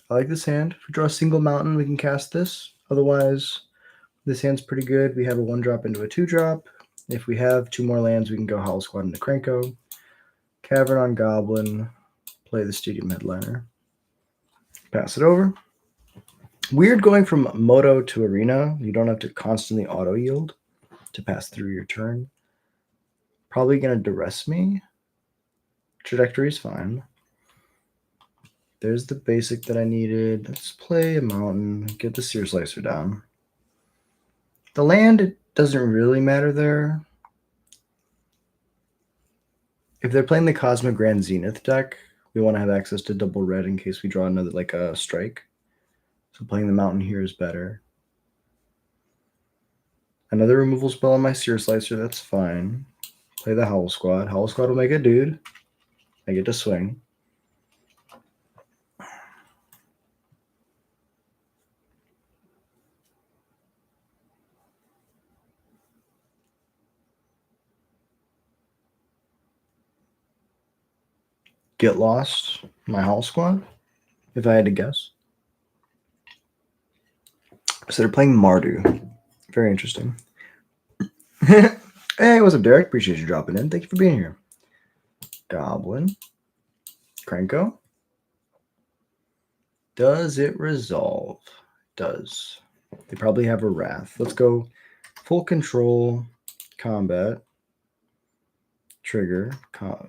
I like this hand. If we draw a single mountain, we can cast this. Otherwise, this hand's pretty good. We have a 1-drop into a 2-drop. If we have 2 more lands, we can go Howl Squad into Krenko. Cavern on Goblin. Play the Stadium Headliner. Pass it over. Weird going from Moto to Arena. You don't have to constantly auto-yield to pass through your turn. Probably going to duress me. Trajectory is fine. There's the basic that I needed. Let's play a mountain. Get the Seer Slicer down. The land, it doesn't really matter there. If they're playing the Cosmic Grand Zenith deck, we want to have access to double red in case we draw another, like a strike. So playing the mountain here is better. Another removal spell on my Seer Slicer, that's fine. Play the Howl Squad. Howl Squad will make a dude. I get to swing. Get lost, my Howl Squad, if I had to guess. So they're playing Mardu. Very interesting. Hey, what's up, Derek? Appreciate you dropping in. Thank you for being here. Goblin. Krenko. Does it resolve? Does. They probably have a Wrath. Let's go full control, combat, trigger,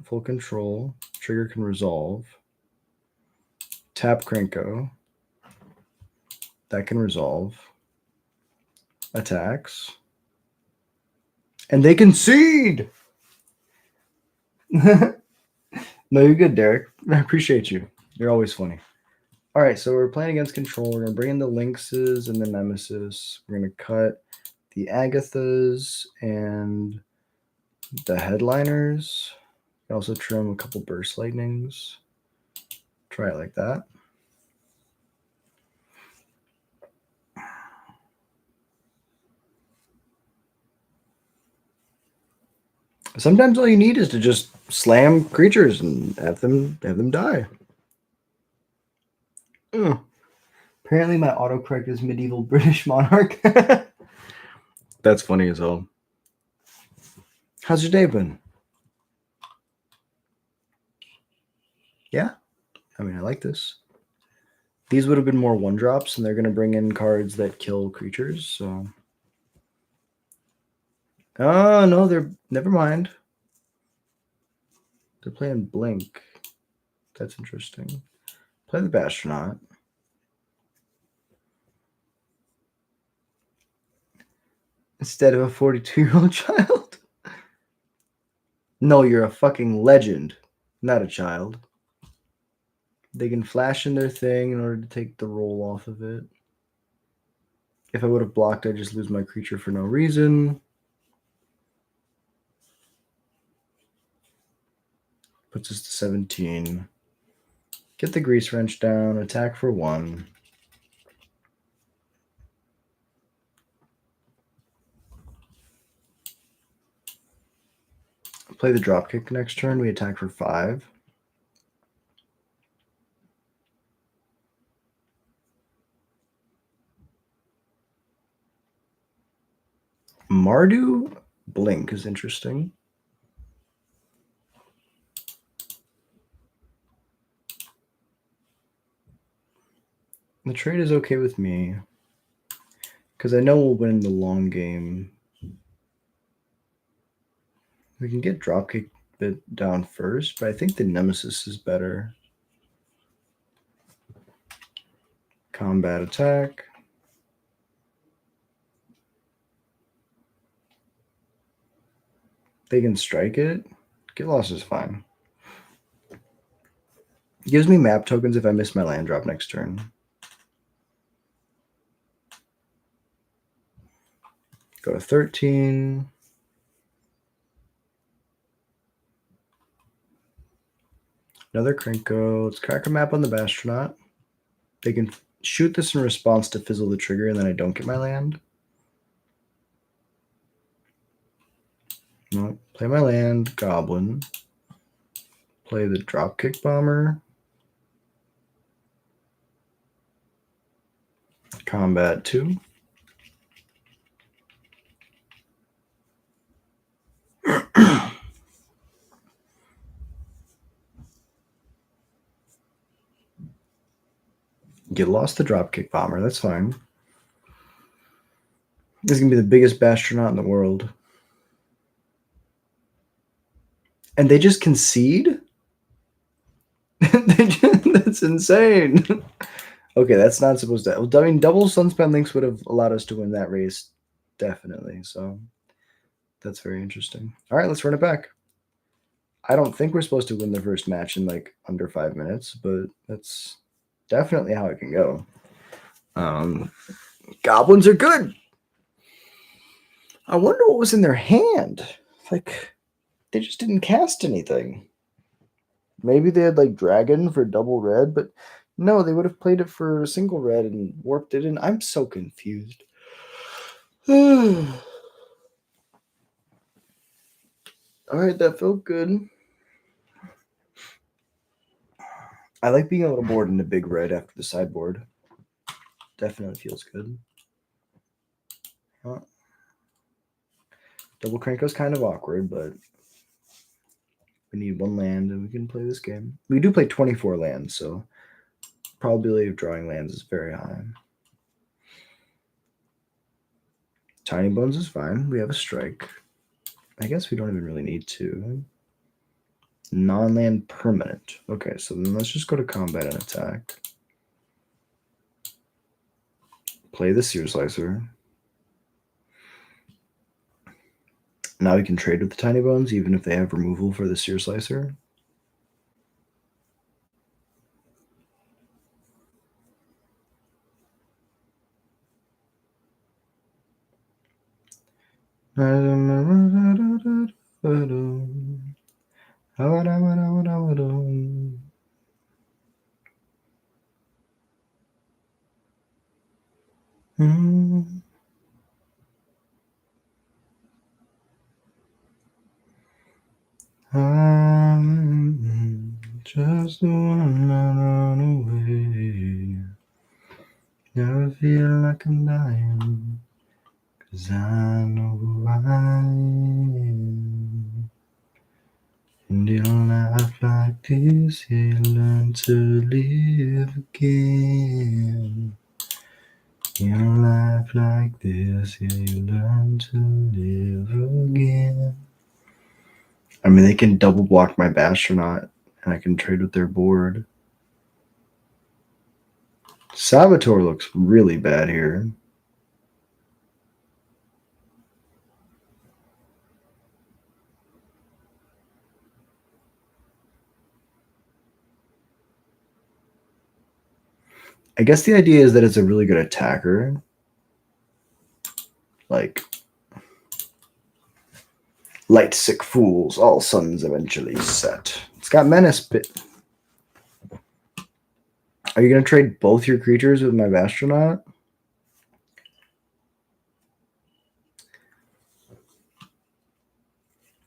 full control, trigger can resolve, tap Krenko, that can resolve, attacks, and they concede! No, you're good, Derek. I appreciate you. You're always funny. All right, so we're playing against control. We're going to bring in the Lynxes and the Nemesis. We're going to cut the Agathas and the Headliners. You can also trim a couple Burst Lightnings. Try it like that. Sometimes all you need is to just slam creatures and have them die. Apparently my autocorrect is medieval British monarch. That's funny as hell. How's your day been? Yeah? I mean, I like this. These would have been more 1-drops, and they're going to bring in cards that kill creatures, so... Oh, no, they're... Never mind. They're playing Blink. That's interesting. Play the Bastronaut. Instead of a 42-year-old child? No, you're a fucking legend, not a child. They can flash in their thing in order to take the roll off of it. If I would have blocked, I'd just lose my creature for no reason. Puts us to 17. Get the Grease Wrench down. Attack for 1. Play the Dropkick next turn. We attack for 5. Mardu Blink is interesting. The trade is okay with me because I know we'll win the long game. We can get Dropkick bit down first, but I think the Nemesis is better. Combat attack. They can strike it. Get lost is fine. It gives me map tokens if I miss my land drop next turn. Go to 13. Another Krenko. Let's crack a map on the Bastronaut. They can shoot this in response to fizzle the trigger, and then I don't get my land. No, play my land, Goblin. Play the Dropkick Bomber. Combat 2. You lost the dropkick bomber. That's fine. This is going to be the biggest Bastronaut in the world. And they just concede? That's insane. Okay, that's not supposed to... I mean, double Sunspend Links would have allowed us to win that race. Definitely. So that's very interesting. All right, let's run it back. I don't think we're supposed to win the first match in like under 5 minutes, but that's definitely how it can go. Goblins are good. I wonder what was in their hand. Like, they just didn't cast anything. Maybe they had like dragon for double red, but no, they would have played it for single red and warped it in. I'm so confused. All right, that felt good. I like being able to board into big red after the sideboard. Definitely feels good. Double Cranko's kind of awkward, but we need 1 land and we can play this game. We do play 24 lands, so probability of drawing lands is very high. Tiny Bones is fine. We have a strike. I guess we don't even really need to. Non-land permanent. Okay, so then let's just go to combat and attack. Play the Seer Slicer. Now we can trade with the Tiny Bones, even if they have removal for the Seer Slicer. I'm just the one that run away. Never feel like I'm dying, 'cause I know who I am. And in a life like this, you learn to live again. In a life like this, yeah, you learn to live again. I mean, they can double block my Bastronaut, and I can trade with their board. Saboteur looks really bad here. I guess the idea is that it's a really good attacker. Like, light sick fools, all suns eventually set. It's got Menace Pit. Are you going to trade both your creatures with my Bastronaut?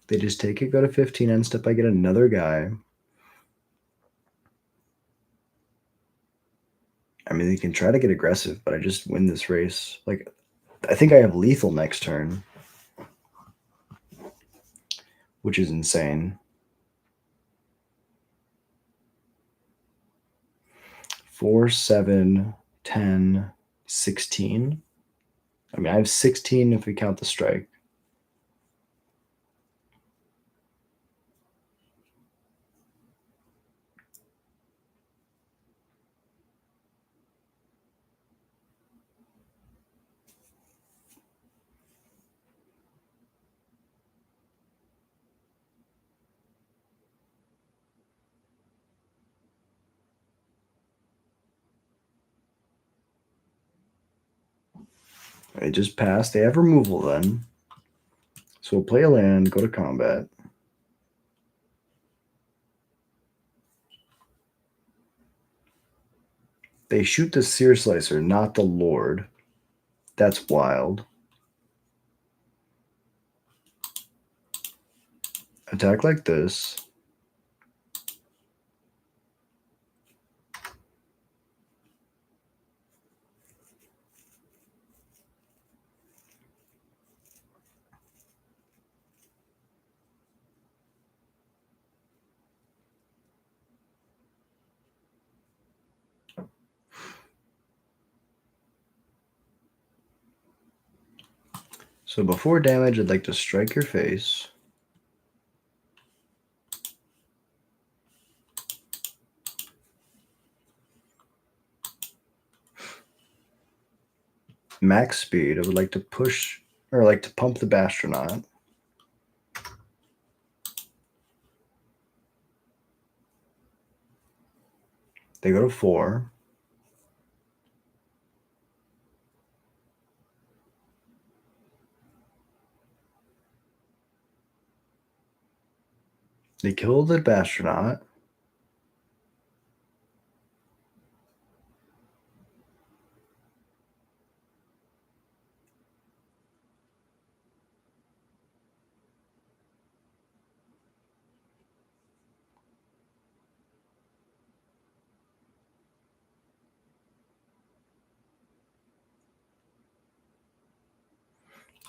They just take it, go to 15, end step, I get another guy. I mean, they can try to get aggressive, but I just win this race. Like, I think I have lethal next turn, which is insane. 4, 7, 10, 16. I mean, I have 16 if we count the strike. They just passed. They have removal then. So we'll play a land, go to combat. They shoot the Seer Slicer, not the Lord. That's wild. Attack like this. So before damage, I'd like to strike your face. Max speed, I would like to push, or like to pump the Bastronaut. They go to 4. They kill the Bastronaut.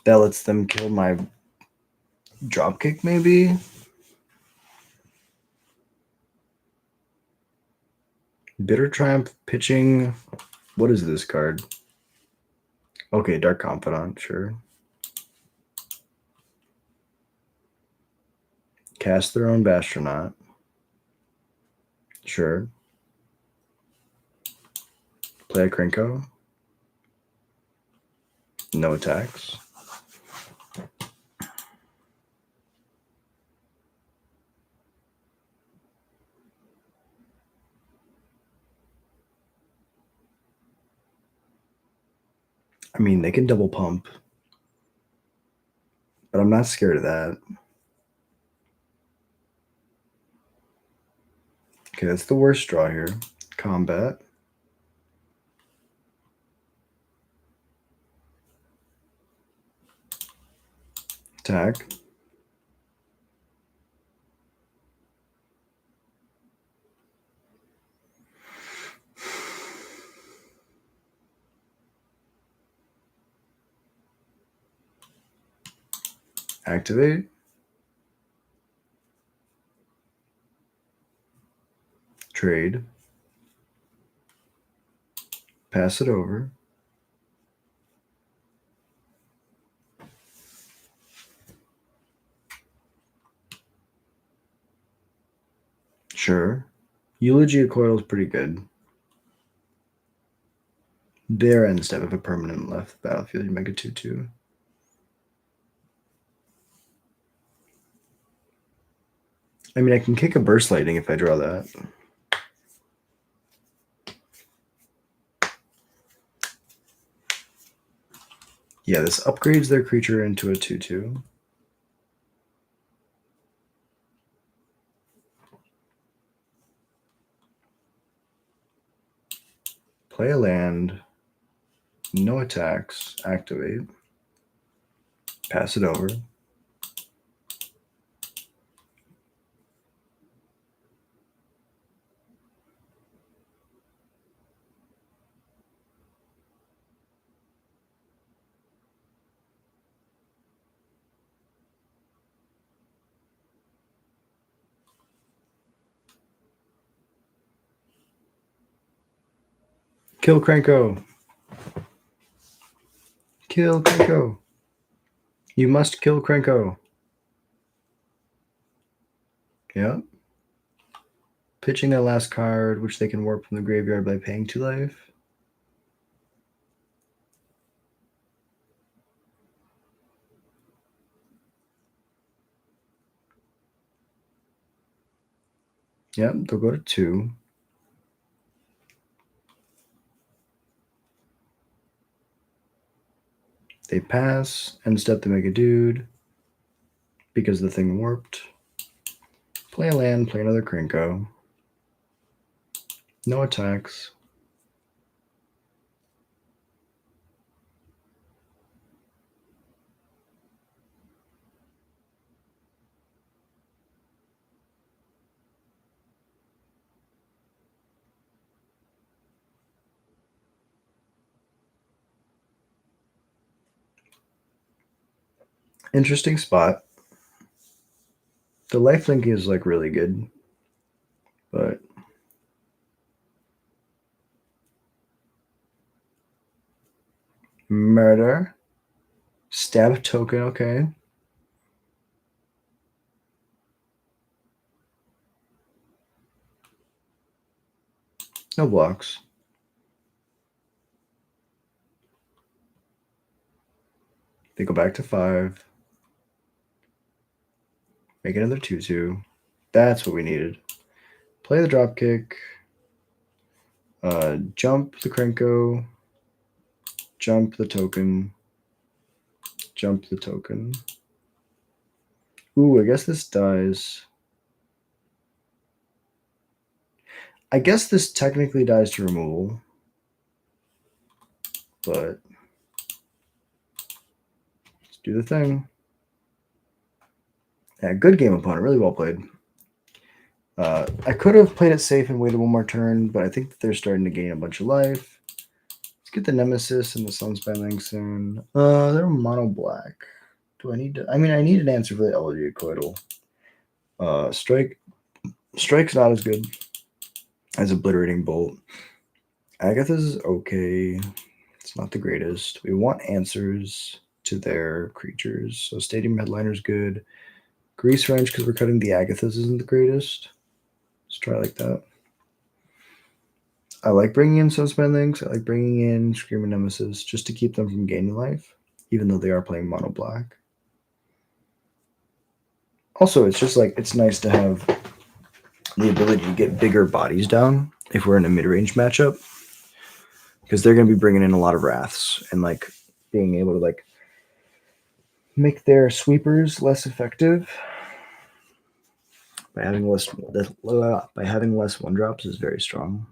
That lets them kill my dropkick, maybe? Bitter Triumph pitching. What is this card? Okay, Dark Confidant, sure. Cast their own Bastronaut. Sure. Play a Krenko. No attacks. I mean, they can double pump, but I'm not scared of that. Okay, that's the worst draw here. Combat. Attack. Activate. Trade. Pass it over. Sure. Eulogy of Coil is pretty good. Their end step if a permanent left the battlefield, you make a 2/2. I mean, I can kick a Burst Lightning if I draw that. Yeah, this upgrades their creature into a 2/2. Play a land. No attacks. Activate. Pass it over. Kill Krenko. Kill Krenko. You must kill Krenko. Yep. Pitching their last card, which they can warp from the graveyard by paying 2 life. Yep, they'll go to 2. They pass, and step to make a dude because the thing warped. Play a land, play another Krenko. No attacks. Interesting spot. The lifelink is like really good, but murder. Stab token, okay. No blocks. They go back to 5. Make another 2/2. That's what we needed. Play the drop kick. Jump the Krenko. Jump the token. Jump the token. Ooh, I guess this dies. I guess this technically dies to removal. But let's do the thing. Yeah, good game, opponent. Really well played. I could have played it safe and waited one more turn, but I think that they're starting to gain a bunch of life. Let's get the Nemesis and the Sunspine soon. They're mono black. Do I need to? I mean, I need an answer for the Elegy Coital. Strike's not as good as Obliterating Bolt. Agatha's is okay. It's not the greatest. We want answers to their creatures. So Stadium Headliner's good. Grease Wrench, because we're cutting the Agathas, isn't the greatest. Let's try like that. I like bringing in Sunspine Links. I like bringing in Screaming Nemesis just to keep them from gaining life, even though they are playing mono black. Also, it's just like, it's nice to have the ability to get bigger bodies down if we're in a mid-range matchup, because they're going to be bringing in a lot of Wraths and like being able to like make their sweepers less effective by having less one drops is very strong.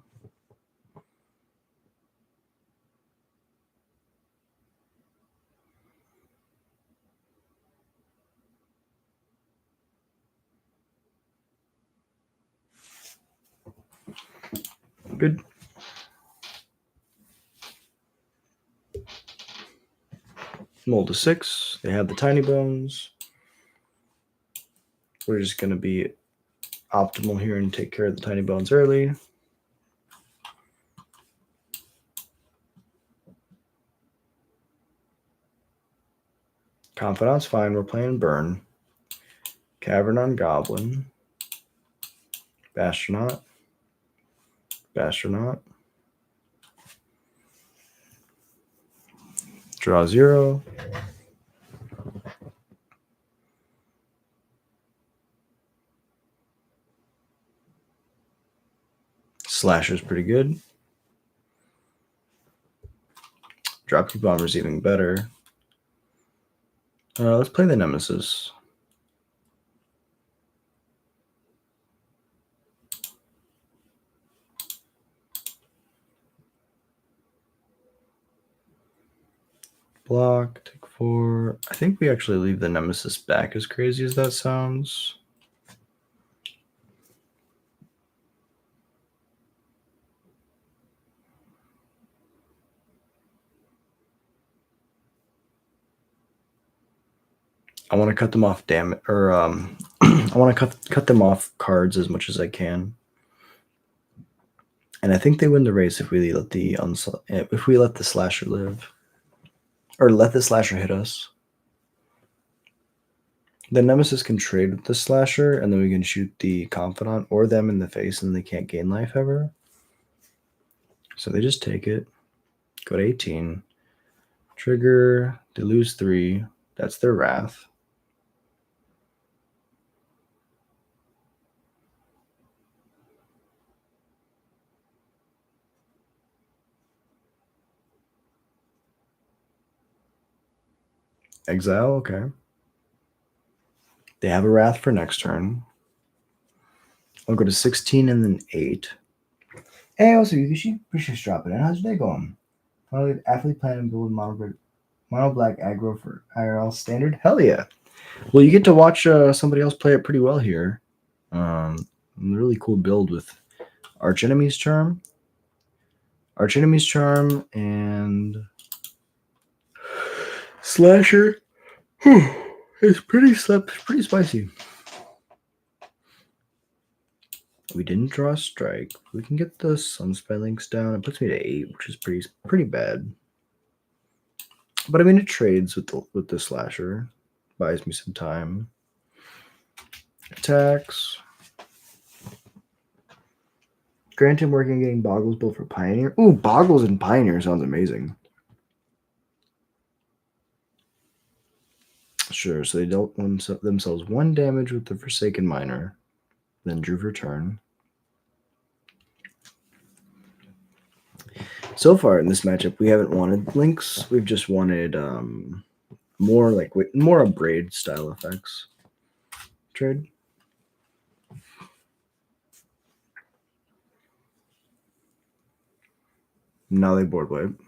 Good. Mold to 6. They have the Tiny Bones. We're just going to be optimal here and take care of the Tiny Bones early. Confidant's fine. We're playing Burn. Cavern on Goblin. Bastronaut. Bastronaut. Draw 0. Slasher's pretty good. Dropkick Bomber's even better. Let's play the Nemesis. Block, take 4. I think we actually leave the Nemesis back, as crazy as that sounds. I want to cut them off I want to cut them off cards as much as I can. And I think they win the race if we let the Slasher live. Or let the Slasher hit us. The Nemesis can trade with the Slasher, and then we can shoot the Confidant or them in the face, and they can't gain life ever. So they just take it. Go to 18. Trigger. They lose 3. That's their Wrath. Exile, okay. They have a Wrath for next turn. I'll go to 16 and then 8. Hey, also, Yukishi, appreciate you dropping in. How's your day going? Finally, athlete plan and build mono black aggro for IRL standard. Hell yeah! Well, you get to watch somebody else play it pretty well here. Really cool build with Archenemy's Charm, and Slasher. It's pretty spicy. We didn't draw a strike. We can get the Sunspine Links down. It puts me to 8, which is pretty bad. But I mean, it trades with the slasher. Buys me some time. Attacks. Grant him working getting Boggles built for Pioneer. Ooh, Boggles and Pioneer sounds amazing. Sure, so they dealt themselves 1 damage with the Forsaken Miner, then drew for turn. So far in this matchup, we haven't wanted links. We've just wanted more Abrade style effects. Trade. Now they board wipe.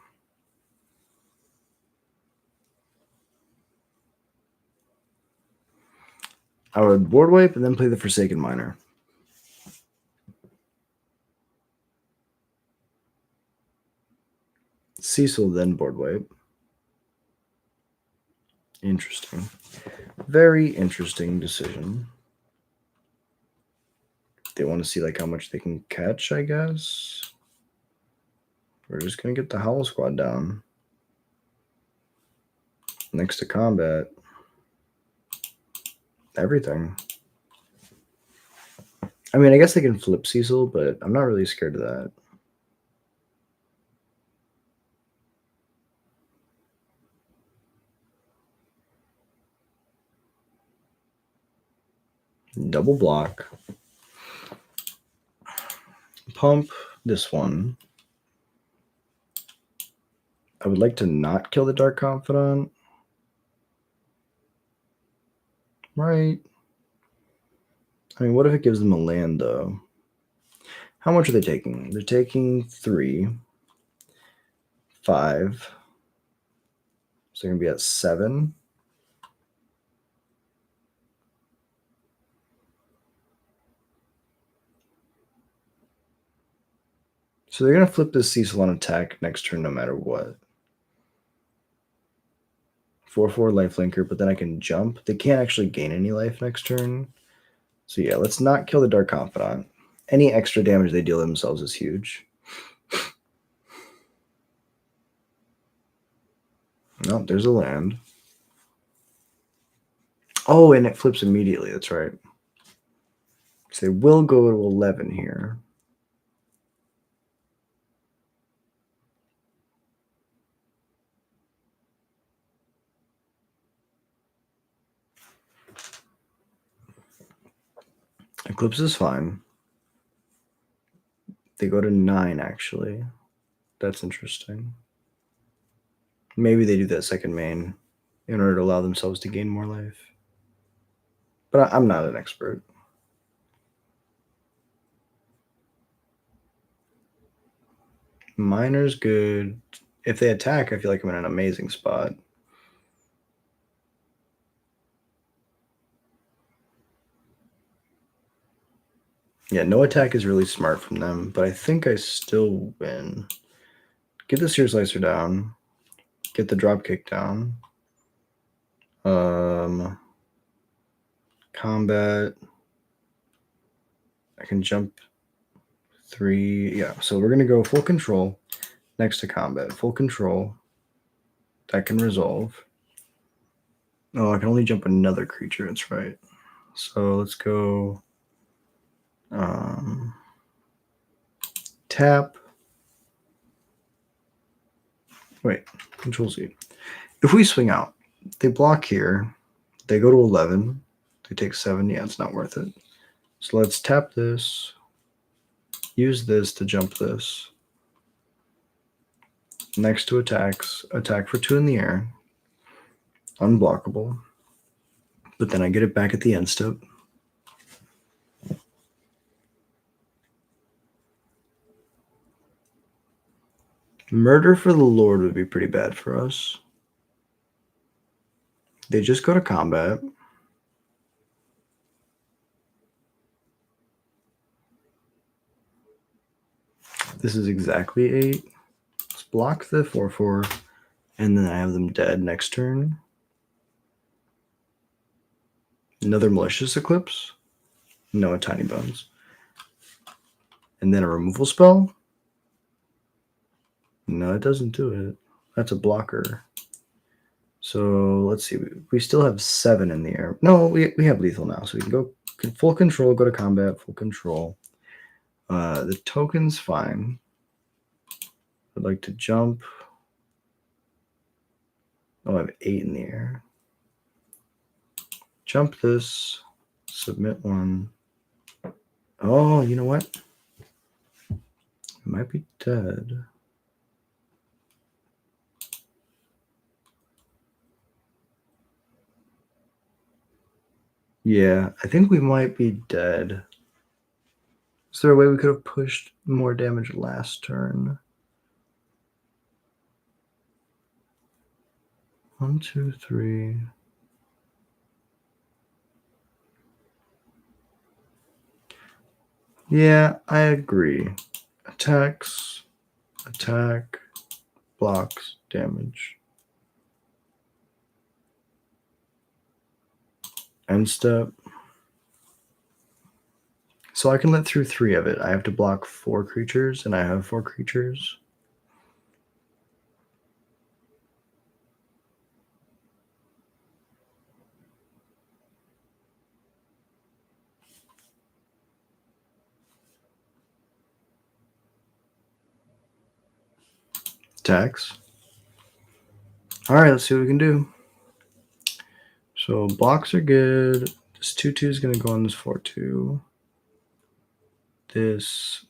I would board wipe and then play the Forsaken Miner. Cecil, then board wipe. Interesting. Very interesting decision. They want to see like how much they can catch, I guess. We're just going to get the Howl Squad down. Next to combat. Everything. I mean, I guess they can flip Cecil, but I'm not really scared of that. Double block. Pump this one. I would like to not kill the Dark Confidant. Right. I mean, what if it gives them a land, though? How much are they taking? They're taking 3, 5. So they're going to be at 7. So they're going to flip this Cecil on attack next turn no matter what. 4/4 lifelinker, but then I can jump. They can't actually gain any life next turn. So yeah, let's not kill the Dark Confidant. Any extra damage they deal themselves is huge. No, there's a land. Oh, and it flips immediately. That's right. So they will go to 11 here. Eclipse is fine. They go to 9, actually. That's interesting. Maybe they do that second main in order to allow themselves to gain more life. But I'm not an expert. Miner's good. If they attack, I feel like I'm in an amazing spot. Yeah, no attack is really smart from them, but I think I still win. Get the Sear Slicer down. Get the drop kick down. Combat. I can jump 3. Yeah, so we're going to go full control next to combat. Full control. That can resolve. Oh, I can only jump another creature. That's right. So let's go tap. Wait, Control Z. If we swing out, they block here. They go to 11. They take 7. Yeah, it's not worth it. So let's tap this. Use this to jump this. Next to attacks. Attack for 2 in the air. Unblockable. But then I get it back at the end step. Murder for the Lord would be pretty bad for us. They just go to combat. This is exactly 8. Let's block the 4/4, and then I have them dead next turn. Another Malicious Eclipse. No, a Tiny Bones. And then a removal spell. No, it doesn't do it. That's a blocker. So let's see. We still have 7 in the air. No, we have lethal now, so we can go full control, go to combat, full control. The token's fine. I'd like to jump. Oh, I have 8 in the air. Jump this. Submit 1. Oh, you know what? It might be dead. Yeah, I think we might be dead. Is there a way we could have pushed more damage last turn? 1, 2, 3. Yeah, I agree. Attacks, attack, blocks, damage. End step. So I can let through 3 of it. I have to block 4 creatures, and I have 4 creatures. Attacks. All right, let's see what we can do. So blocks are good. This 2/2 is going to go on this 4/2. This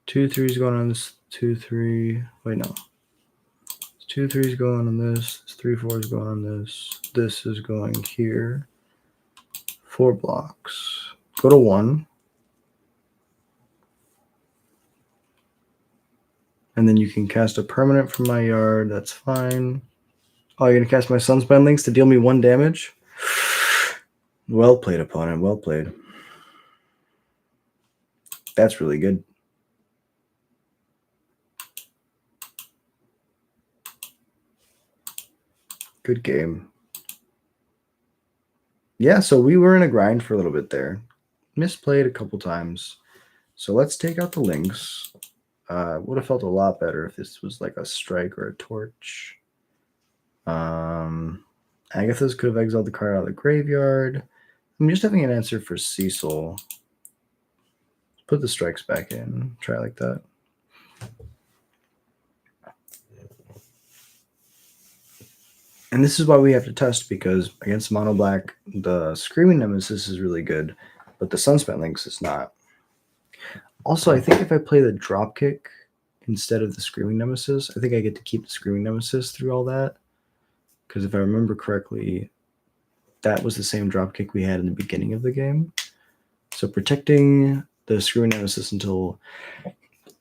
2/3 is going on this 2/3. Wait, no. 2/3 is going on this. This 3/4 is going on this. This is going here. 4 blocks. Go to 1. And then you can cast a permanent from my yard. That's fine. Oh, you're going to cast my Sunspine Links to deal me 1 damage? Well played, opponent. Well played. That's really good. Good game. Yeah, so we were in a grind for a little bit there. Misplayed a couple times. So let's take out the links. Would have felt a lot better if this was like a strike or a torch. Agatha's could have exiled the card out of the graveyard. I'm just having an answer for Cecil. Put the strikes back in. Try like that. And this is why we have to test, because against mono black, the Screaming Nemesis is really good, but the Sunspent Links is not. Also, I think if I play the Dropkick instead of the Screaming Nemesis, I think I get to keep the Screaming Nemesis through all that. Because if I remember correctly, that was the same Dropkick we had in the beginning of the game. So protecting the Screaming Nemesis until...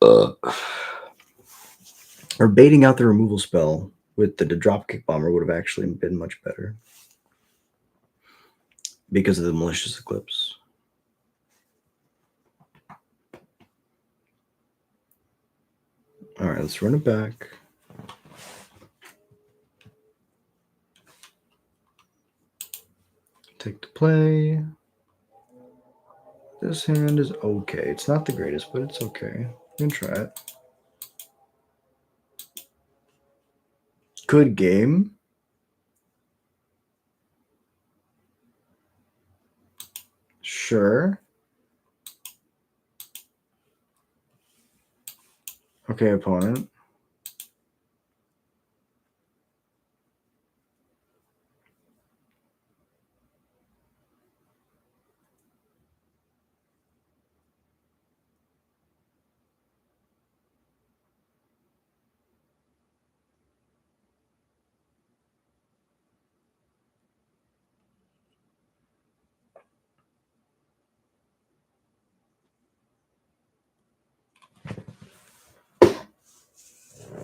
or baiting out the removal spell with the Dropkick Bomber would have actually been much better. Because of the Malicious Eclipse. All right, let's run it back. Take the play. This hand is okay. It's not the greatest, but it's okay. You can try it. Good game. Sure. Okay, opponent.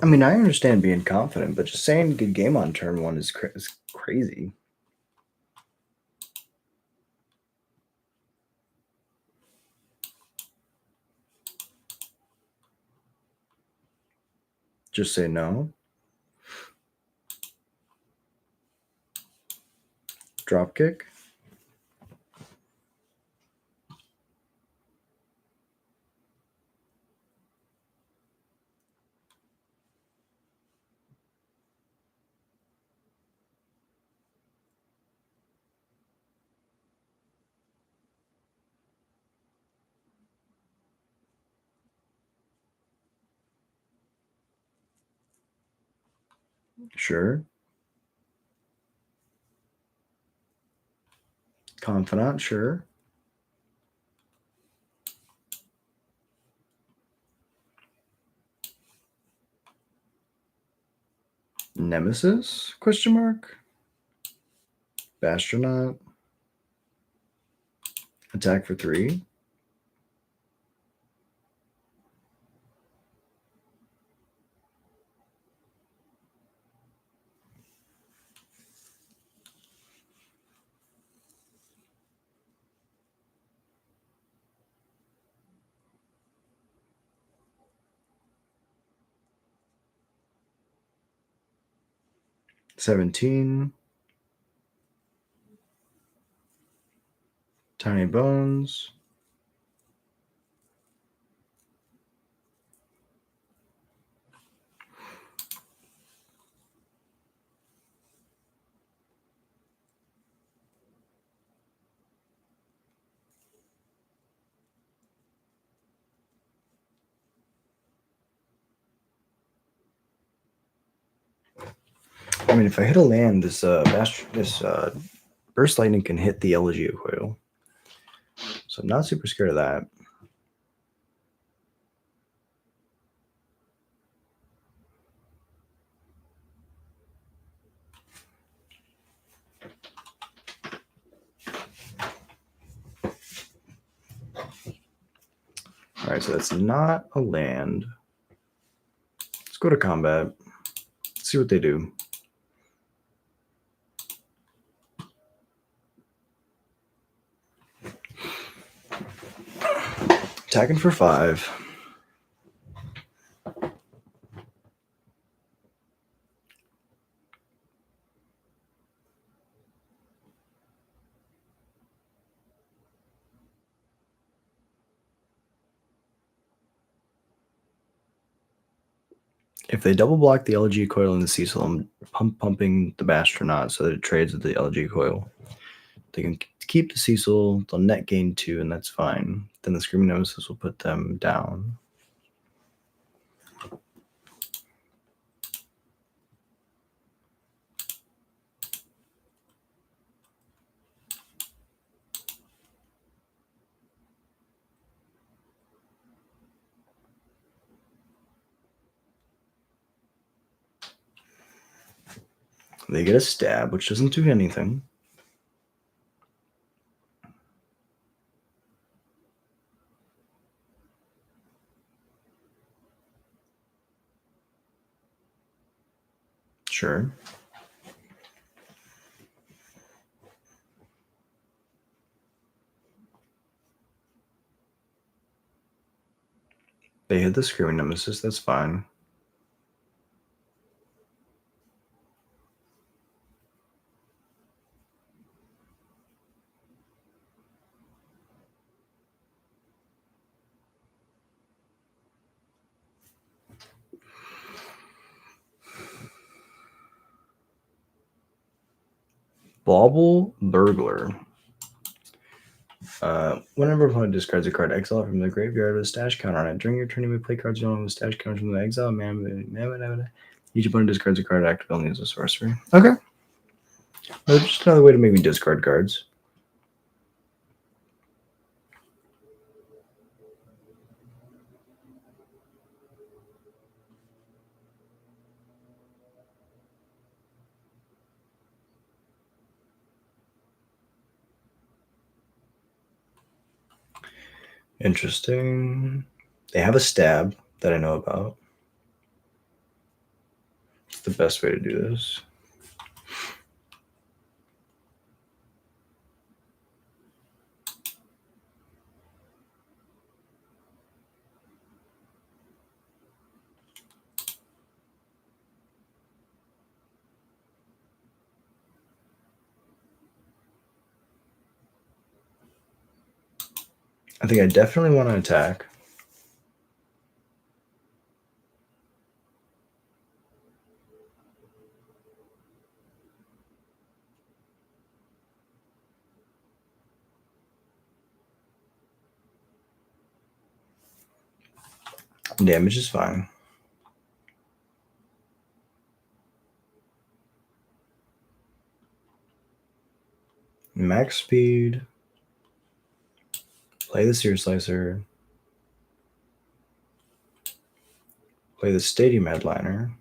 I mean, I understand being confident, but just saying good game on turn 1 is crazy. Just say no. Dropkick. Sure. Confidant, sure. Nemesis? Question mark. Bastronaut. Attack for 3. $17. Tiny Bones. I mean, if I hit a land, this Burst Lightning can hit the Elegy Coil. So I'm not super scared of that. All right, so that's not a land. Let's go to combat. Let's see what they do. Attacking for 5. If they double block the LG coil and the Cecil, I'm pumping the Bastronaut so that it trades with the LG coil. They can keep the Cecil, they'll net gain 2, and that's fine. Then the Screaming Nemesis will put them down. They get a stab, which doesn't do anything. Sure. They hit the Screaming Nemesis, that's fine. Bauble Burglar. Whenever opponent discards a card, exile it from the graveyard with a stash count on it. During your turn, you may play cards you own with a stash count from the exile. Each opponent discards a card active only as a sorcery. Okay. That's just another way to make me discard cards. Interesting. They have a stab that I know about. It's the best way to do this. I think I definitely want to attack. Damage is fine. Max speed. Play the Sear Slicer. Play the Stadium Headliner.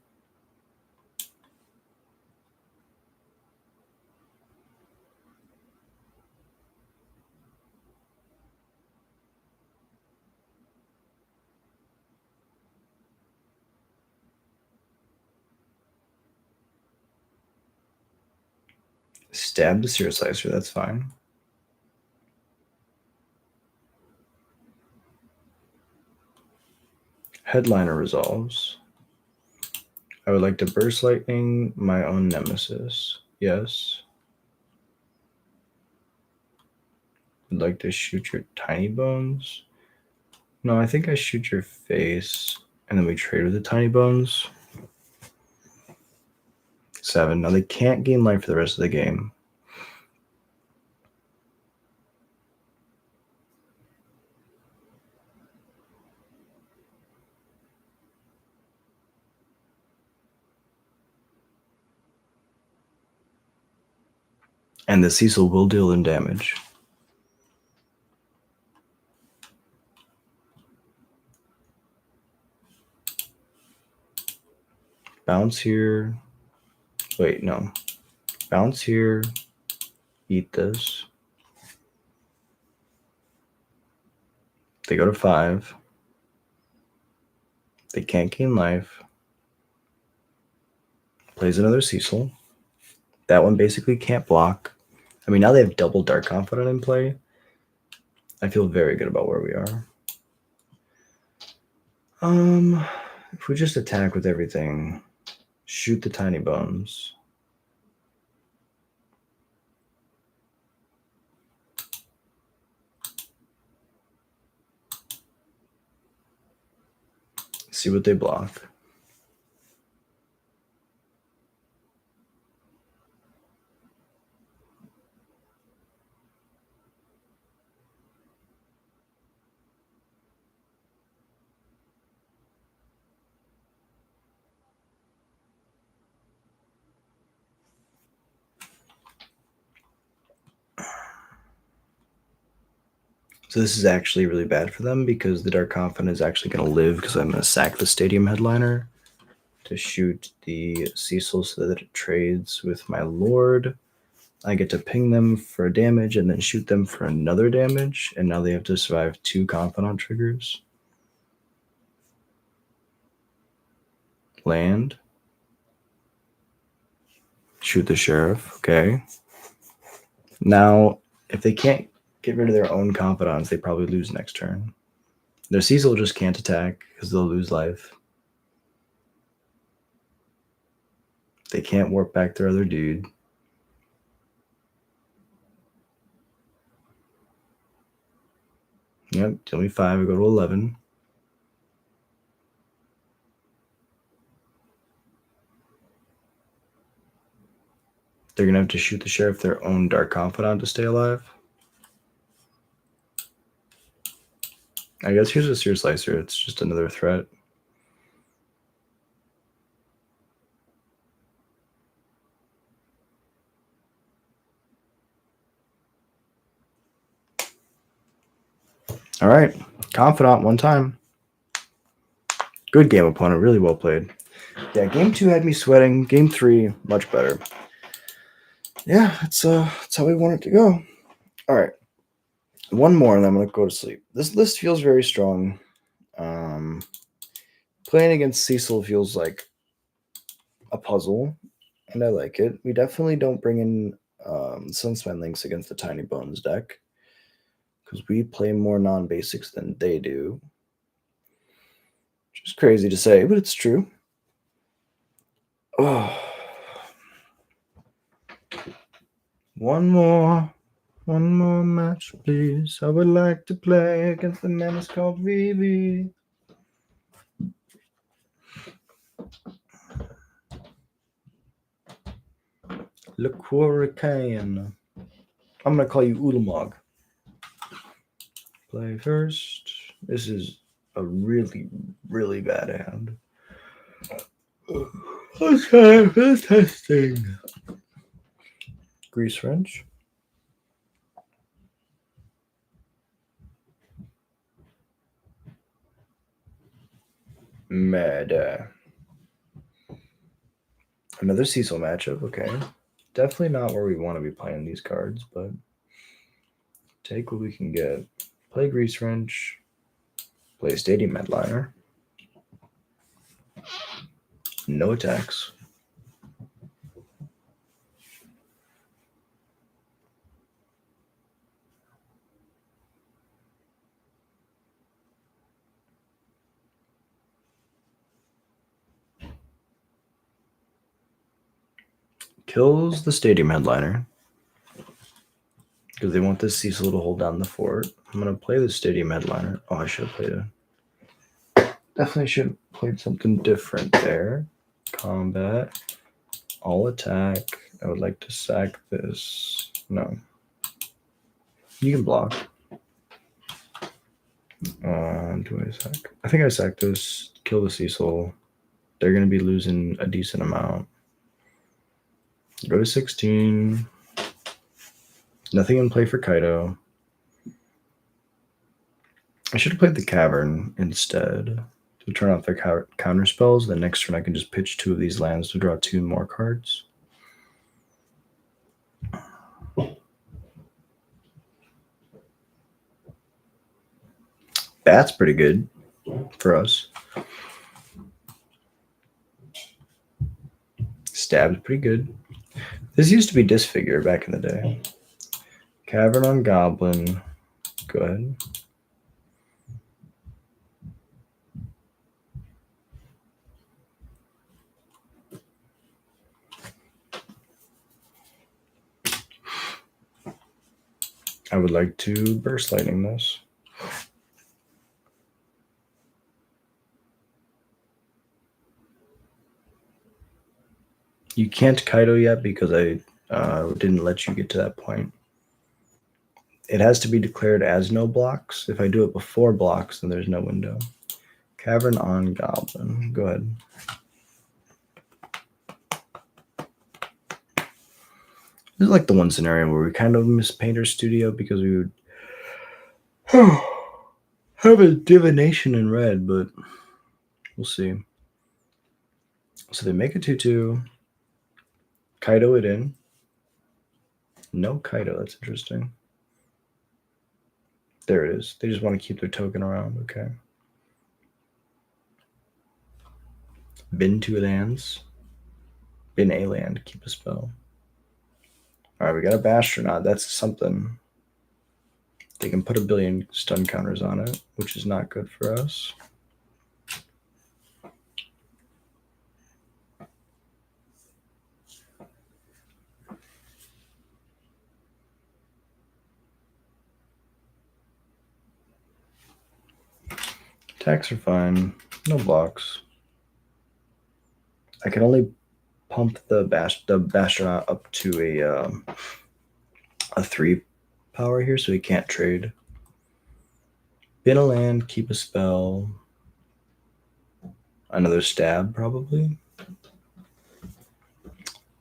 Stab the Sear Slicer, that's fine. Headliner resolves. I would like to Burst Lightning my own Nemesis. Yes. Would like to shoot your Tiny Bones. No, I think I shoot your face, and then we trade with the Tiny Bones. 7. Now they can't gain life for the rest of the game. And the Cecil will deal them damage. Bounce here. Wait, no. Bounce here. Eat this. They go to 5. They can't gain life. Plays another Cecil. That one basically can't block. I mean, now they have double Dark Confidant in play. I feel very good about where we are. If we just attack with everything, shoot the Tiny Bones. See what they block. So this is actually really bad for them because the Dark Confidant is actually going to live because I'm going to sack the Stadium Headliner to shoot the Cecil so that it trades with my Lord. I get to ping them for damage and then shoot them for another damage, and now they have to survive 2 Confidant triggers. Land. Shoot the Sheriff. Okay. Now, if they can't get rid of their own Confidants, they probably lose next turn. Their Cecil just can't attack because they'll lose life. They can't warp back their other dude. Yep, deal me 5, I go to 11. They're going to have to shoot the Sheriff their own Dark Confidant to stay alive. I guess here's a Sear Slicer. It's just another threat. All right. Confidant one time. Good game, opponent. Really well played. Yeah, game 2 had me sweating. Game 3, much better. Yeah, that's how we want it to go. All right. One more, and I'm going to go to sleep. This list feels very strong. Playing against Cecil feels like a puzzle, and I like it. We definitely don't bring in Sunspine Links against the Tiny Bones deck because we play more non-basics than they do. Which is crazy to say, but it's true. Oh. One more match, please. I would like to play against the menace called Vivi. Le Hurricane. I'm going to call you Ulamog. Play first. This is a really, really bad hand. Okay, for the testing. Grease Wrench. Mad. Another Cecil matchup, okay. Definitely not where we want to be playing these cards, but take what we can get. Play Grease Wrench. Play Stadium Medliner. No attacks. Kills the Stadium Headliner because they want this Cecil to hold down the fort. I'm going to play the Stadium Headliner. Oh, I should have played it. Definitely should have played something different there. Combat. All attack. I would like to sack this. No. You can block. Do I sack? I think I sack this. Kill the Cecil. They're going to be losing a decent amount. Go to 16. Nothing in play for Kaido. I should have played the Cavern instead to turn off their counter spells. The next turn I can just pitch 2 of these lands to draw 2 more cards. That's pretty good for us. Stab's pretty good. This used to be Disfigure back in the day. Cavern on Goblin. Go ahead. I would like to Burst Lightning this. You can't Kaido yet because I didn't let you get to that point. It has to be declared as no blocks. If I do it before blocks, then there's no window. Cavern on Goblin. Go ahead. This is like the one scenario where we kind of miss Painter's Studio because we would have a divination in red, but we'll see. So they make a 2/2. Kaido it in. No Kaido. That's interesting. There it is. They just want to keep their token around. Okay. Bin 2 lands. Bin a land. Keep a spell. All right, we got a Bastronaut. That's something. They can put a billion stun counters on it, which is not good for us. Attacks are fine. No blocks. I can only pump the Bastronaut up to a 3 power here, so he can't trade. Bin a land, keep a spell. Another stab, probably.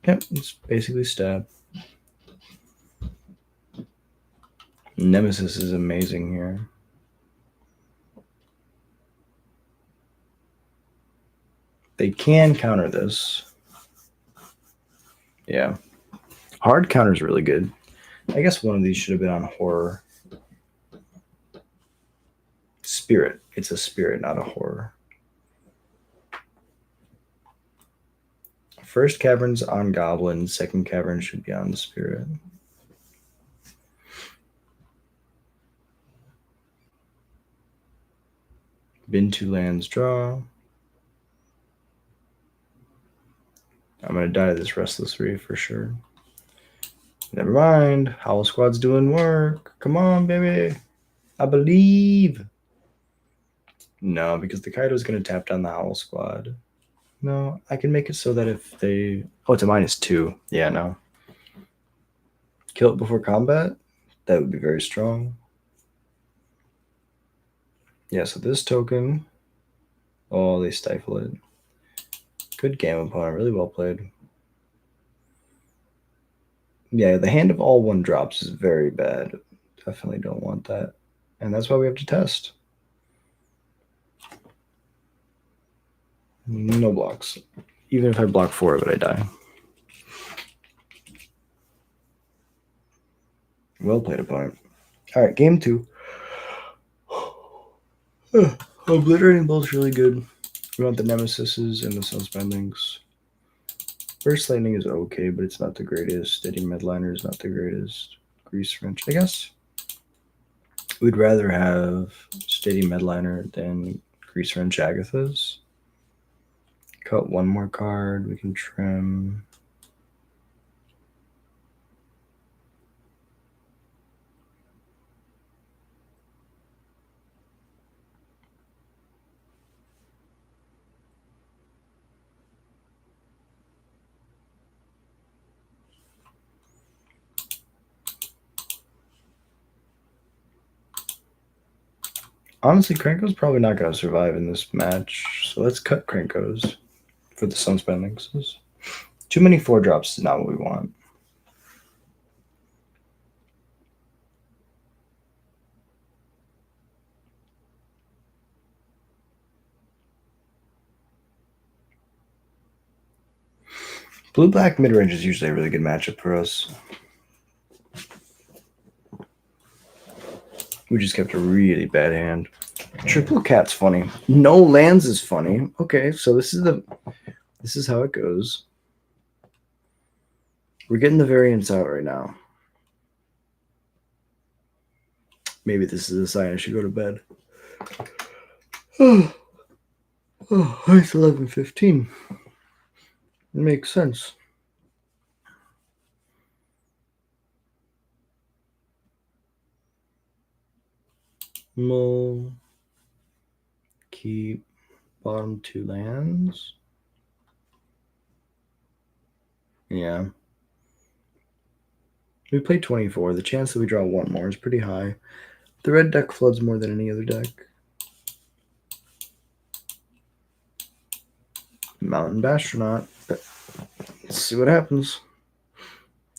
Yep, it's basically stab. Nemesis is amazing here. They can counter this. Yeah. Hard counter is really good. I guess one of these should have been on horror. Spirit. It's a spirit, not a horror. First Cavern's on Goblin. Second Cavern should be on the Spirit. Bin 2 lands, draw. I'm going to die to this Restless Reef for sure. Never mind. Howl Squad's doing work. Come on, baby. I believe. No, because the Kaido's going to tap down the Howl Squad. No, I can make it so that if they... Oh, it's a -2. Yeah, no. Kill it before combat? That would be very strong. Yeah, so this token... Oh, they stifle it. Good game, opponent. Really well played. Yeah, the hand of all 1-drops is very bad. Definitely don't want that. And that's why we have to test. No blocks. Even if I block 4 of it, I die. Well played, opponent. All right, game 2. Obliterating Bolt's really good. We want the Nemesises and the Sunspendings. Burst Lightning is okay, but it's not the greatest. Steady Medliner is not the greatest. Grease Wrench, I guess. We'd rather have Steady Medliner than Grease Wrench Agathas. Cut one more card. We can trim. Honestly, Krenko's probably not going to survive in this match, so let's cut Krenko's for the Sunspendings. Too many 4-drops is not what we want. Blue-black mid-range is usually a really good matchup for us. We just kept a really bad hand. Triple Cat's funny. No lands is funny. Okay, so this is how it goes. We're getting the variants out right now. Maybe this is a sign I should go to bed. Oh, it's 11:15. It makes sense. Mull. Keep bottom 2 lands. Yeah. We play 24. The chance that we draw 1 more is pretty high. The red deck floods more than any other deck. Mountain Bastronaut. Let's see what happens.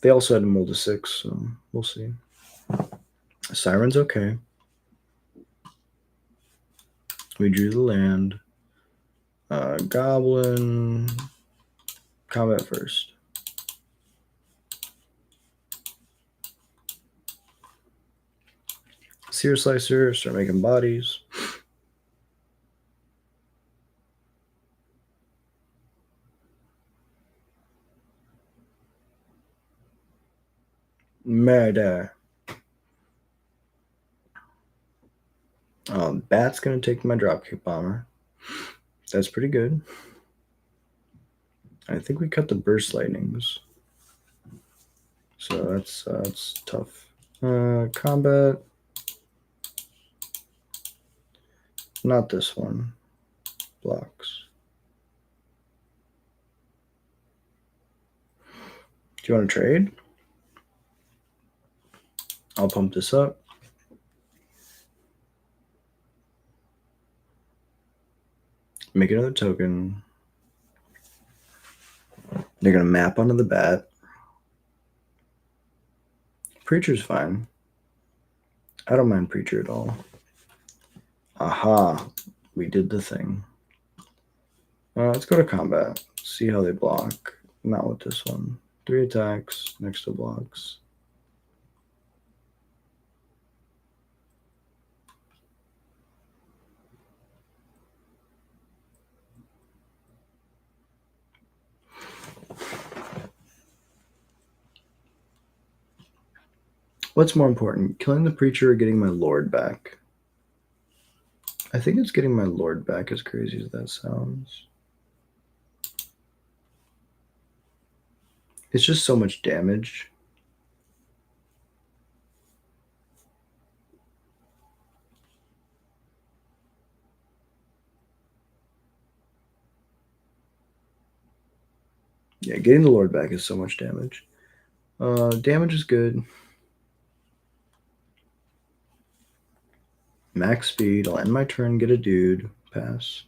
They also had to mold to 6, so we'll see. Siren's okay. We drew the land. Goblin. Combat first. Sear Slicer. Start making bodies. Murder. Bat's going to take my Dropkick Bomber. That's pretty good. I think we cut the Burst Lightnings. So that's tough. Combat. Not this one. Blocks. Do you want to trade? I'll pump this up. Make another token. They're going to map onto the bat. Preacher's fine. I don't mind Preacher at all. Aha. We did the thing. Let's go to combat. See how they block. Not with this one. 3 attacks next to blocks. What's more important, killing the Preacher or getting my Lord back? I think it's getting my Lord back, as crazy as that sounds. It's just so much damage. Yeah, getting the Lord back is so much damage. Damage is good. Max speed. I'll end my turn, get a dude. Pass.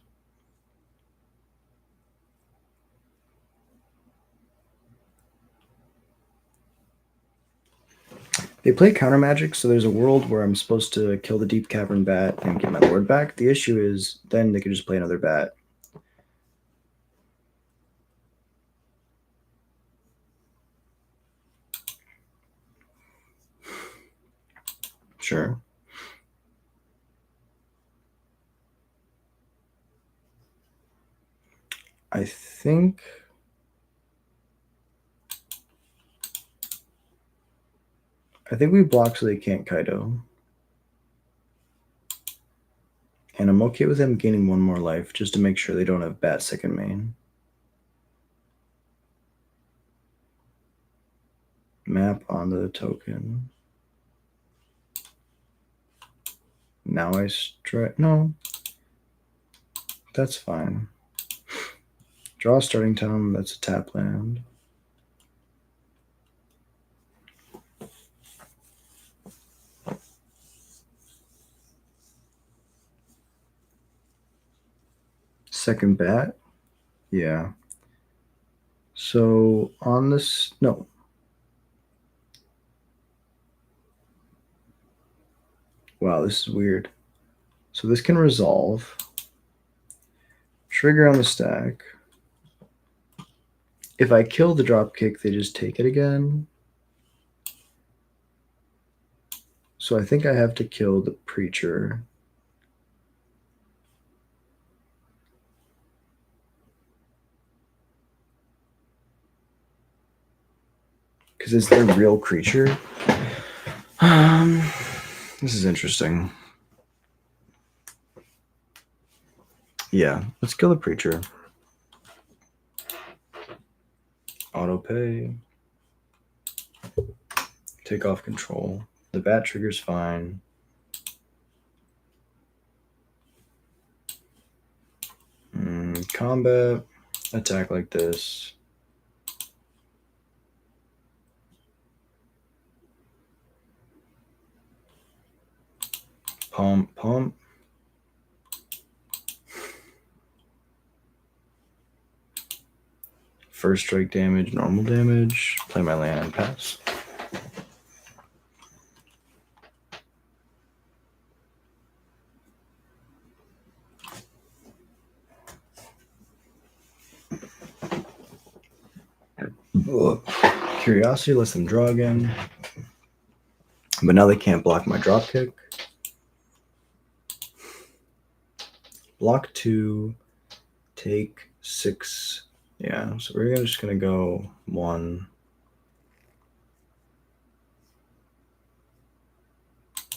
They play counter magic, so there's a world where I'm supposed to kill the Deep Cavern Bat and get my Lord back. The issue is then they could just play another bat. Sure. I think we block so they can't Kaido. And I'm okay with them gaining one more life just to make sure they don't have Bat second main. Map onto the token. Now I strike. No. That's fine. Draw starting town. That's a tap land. Second bat. Yeah. So on this, no. Wow, this is weird. So this can resolve. Trigger on the stack. If I kill the dropkick, they just take it again. So I think I have to kill the preacher. Because it's their real creature. This is interesting. Yeah, let's kill the preacher. Auto pay. Take off control. The bat trigger's fine. Combat. Attack like this. Pump, pump. First strike damage, normal damage. Play my land and pass. Curiosity lets them draw again. But now they can't block my dropkick. Block 2, take 6. Yeah, so we're just going to go 1.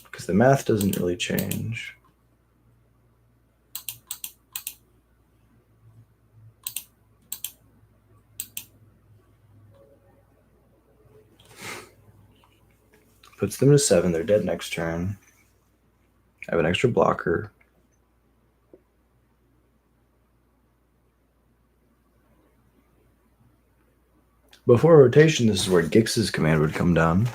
Because the math doesn't really change. Puts them to 7. They're dead next turn. I have an extra blocker. Before rotation, this is where Gix's command would come down.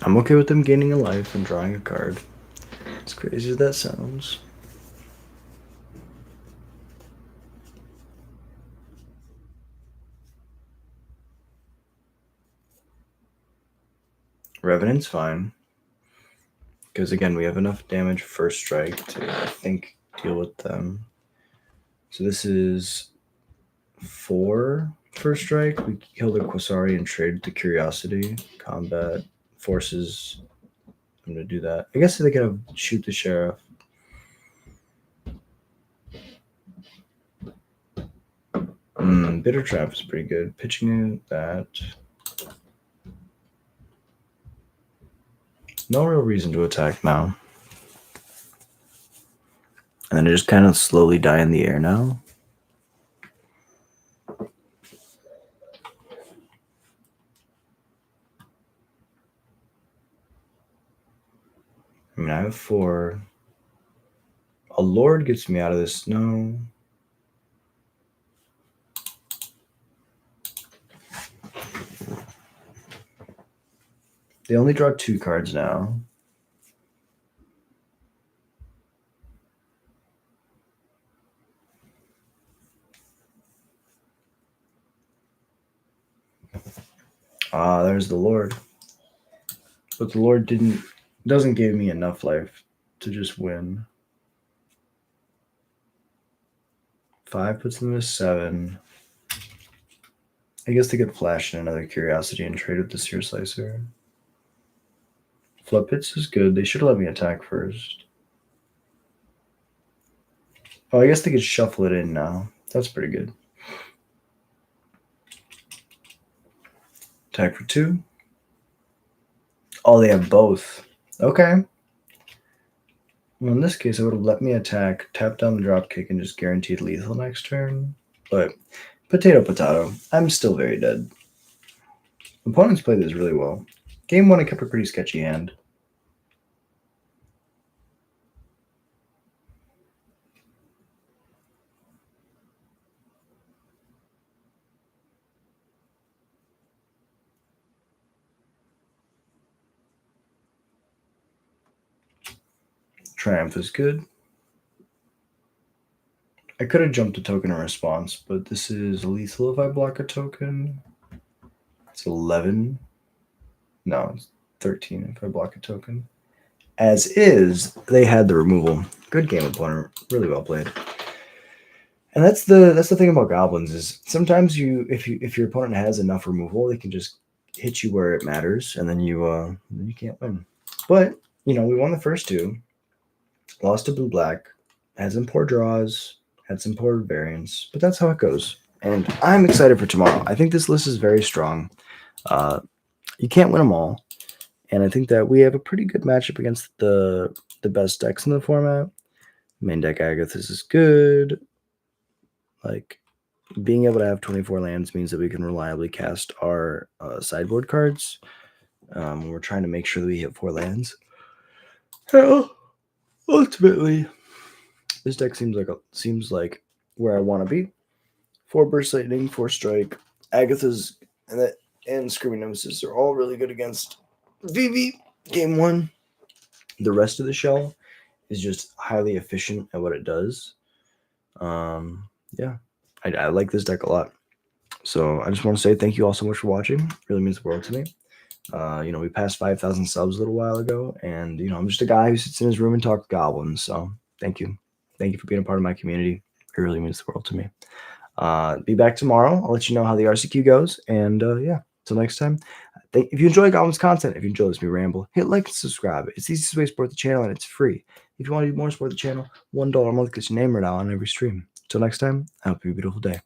I'm okay with them gaining a life and drawing a card. As crazy as that sounds. Revenant's fine. Because again, we have enough damage first strike to, I think, deal with them. So this is 4 first strike. We kill the Quasari and trade the Curiosity. Combat forces them to do that. I guess they could have shoot the Sheriff. Bitter Trap is pretty good. Pitching that. No real reason to attack now. And then I just kind of slowly die in the air now. I mean, I have 4. A Lord gets me out of this snow. They only draw 2 cards now. Ah, there's the Lord. But the Lord doesn't give me enough life to just win. 5 puts them to 7. I guess they could flash in another curiosity and trade with the Seer Slicer. Flip hits is good. They should let me attack first. Oh, I guess they could shuffle it in now. That's pretty good. Attack for 2. Oh, they have both. Okay. Well, in this case, it would have let me attack, tap down the dropkick, and just guaranteed lethal next turn. But potato, potato. I'm still very dead. Opponents played this really well. Game 1, I kept a pretty sketchy hand. Triumph is good. I could have jumped a token in response, but this is lethal if I block a token. It's 11. No, it's 13 if I block a token. As is, they had the removal. Good game, opponent. Really well played. And that's the thing about goblins is sometimes if your opponent has enough removal, they can just hit you where it matters, and then you can't win. But we won the first 2. Lost to blue-black, had some poor draws, had some poor variants, but that's how it goes. And I'm excited for tomorrow. I think this list is very strong. You can't win them all, and I think that we have a pretty good matchup against the best decks in the format. Main deck Agathis is good. Like, being able to have 24 lands means that we can reliably cast our sideboard cards. We're trying to make sure that we hit 4 lands. Hell, ultimately, this deck seems like where I want to be. 4 Burst Lightning, 4 Strike, Agatha's, and Screaming Nemesis are all really good against VV. Game 1. The rest of the shell is just highly efficient at what it does. Yeah, I like this deck a lot. So I just want to say thank you all so much for watching. It really means the world to me. We passed 5,000 subs a little while ago, and I'm just a guy who sits in his room and talks goblins. So thank you for being a part of my community. It really means the world to me. Be back tomorrow. I'll let you know how the RCQ goes, and yeah, till next time. If you enjoy Goblins content, if you enjoy this me ramble, hit like and subscribe. It's the easiest way to support the channel, and it's free. If you want to do more, support the channel. $1 a month gets your name right out on every stream. Till next time, I hope you have a beautiful day.